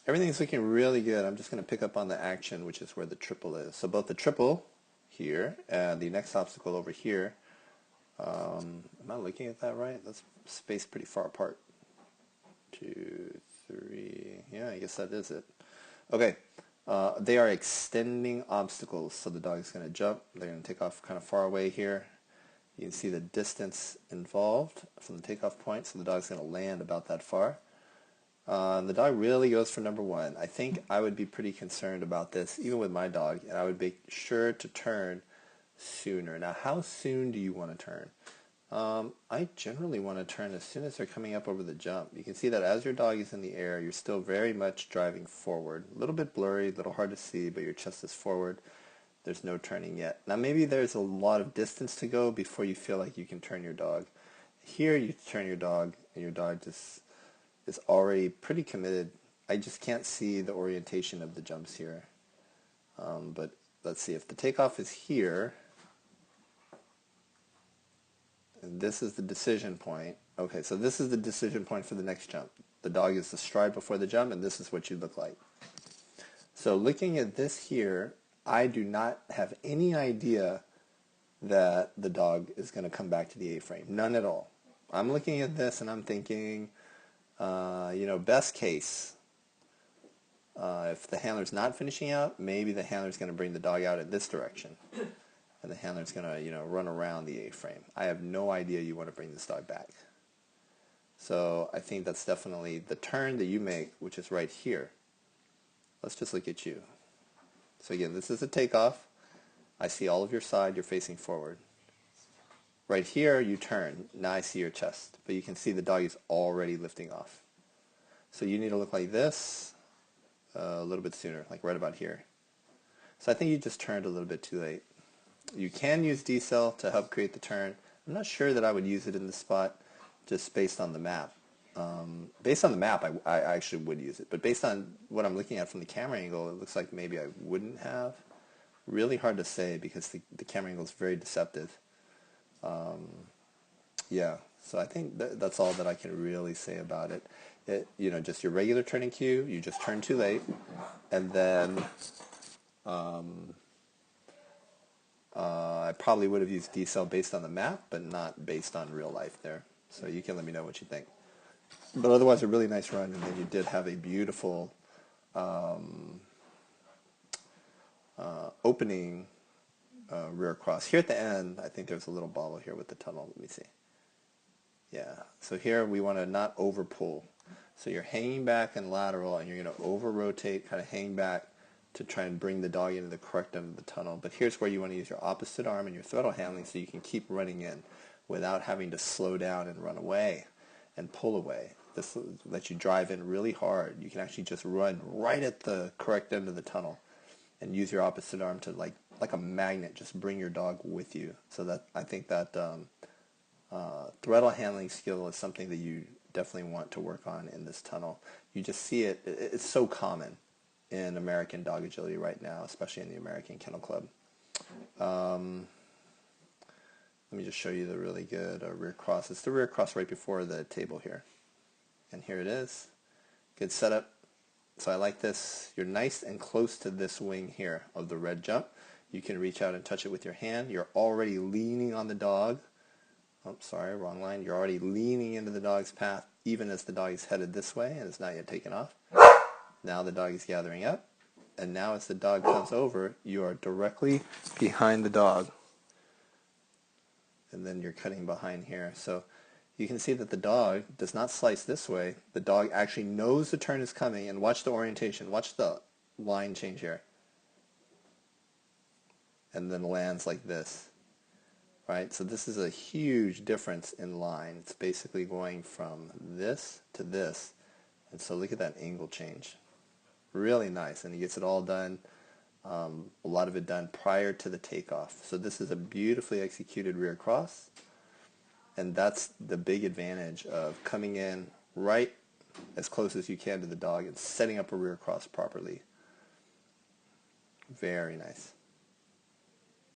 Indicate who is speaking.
Speaker 1: Everything's looking really good. I'm just going to pick up on the action, which is where the triple is. So both the triple here and the next obstacle over here. Am I looking at that right? That's spaced pretty far apart. 2, 3. Yeah, I guess that is it. Okay. They are extending obstacles. So the dog is going to jump. They're going to take off kind of far away here. You can see the distance involved from the takeoff point. So the dog's going to land about that far. The dog really goes for number 1. I think I would be pretty concerned about this, even with my dog, and I would make sure to turn sooner. Now, how soon do you want to turn? I generally want to turn as soon as they're coming up over the jump. You can see that as your dog is in the air, you're still very much driving forward. A little bit blurry, a little hard to see, but your chest is forward. There's no turning yet. Now, maybe there's a lot of distance to go before you feel like you can turn your dog. Here, you turn your dog, and your dog just is already pretty committed. I just can't see the orientation of the jumps here. But let's see, if the takeoff is here, and this is the decision point. Okay, so this is the decision point for the next jump. The dog is the stride before the jump, and this is what you look like. So looking at this here, I do not have any idea that the dog is going to come back to the A-frame. None at all. I'm looking at this and I'm thinking, best case, if the handler's not finishing out, maybe the handler's going to bring the dog out in this direction. And the handler's going to, run around the A-frame. I have no idea you want to bring this dog back. So I think that's definitely the turn that you make, which is right here. Let's just look at you. So again, this is a takeoff. I see all of your side. You're facing forward. Right here, you turn. Now I see your chest. But you can see the dog is already lifting off. So you need to look like this a little bit sooner, like right about here. So I think you just turned a little bit too late. You can use decel to help create the turn. I'm not sure that I would use it in this spot just based on the map. Based on the map, I actually would use it. But based on what I'm looking at from the camera angle, it looks like maybe I wouldn't have. Really hard to say because the camera angle is very deceptive. Yeah, so I think that's all that I can really say about it. Just your regular turning cue, you just turn too late, and then I probably would have used decel based on the map, but not based on real life there. So you can let me know what you think. But otherwise, a really nice run, and then you did have a beautiful opening rear cross. Here at the end, I think there's a little bobble here with the tunnel. Let me see. Yeah, so here we want to not over pull. So you're hanging back and lateral, and you're going to over rotate, kind of hang back to try and bring the dog into the correct end of the tunnel. But here's where you want to use your opposite arm and your throttle handling so you can keep running in without having to slow down and run away and pull away. This lets you drive in really hard. You can actually just run right at the correct end of the tunnel and use your opposite arm to like a magnet, just bring your dog with you. So that I think that throttle handling skill is something that you definitely want to work on in this tunnel. You just see it. It's so common in American dog agility right now, especially in the American Kennel Club. Let me just show you the really good rear cross. It's the rear cross right before the table here. And here it is. Good setup. So I like this. You're nice and close to this wing here of the red jump. You can reach out and touch it with your hand. You're already leaning on the dog. Oh, sorry, wrong line. You're already leaning into the dog's path even as the dog is headed this way and is not yet taken off. Now the dog is gathering up. And now as the dog comes over, you are directly behind the dog. And then you're cutting behind here. So you can see that the dog does not slice this way. The dog actually knows the turn is coming. And watch the orientation. Watch the line change here. And then lands like this. Right? So this is a huge difference in line. It's basically going from this to this. And so look at that angle change. Really nice. And he gets it all done, a lot of it done prior to the takeoff. So this is a beautifully executed rear cross. And that's the big advantage of coming in right as close as you can to the dog and setting up a rear cross properly. Very nice.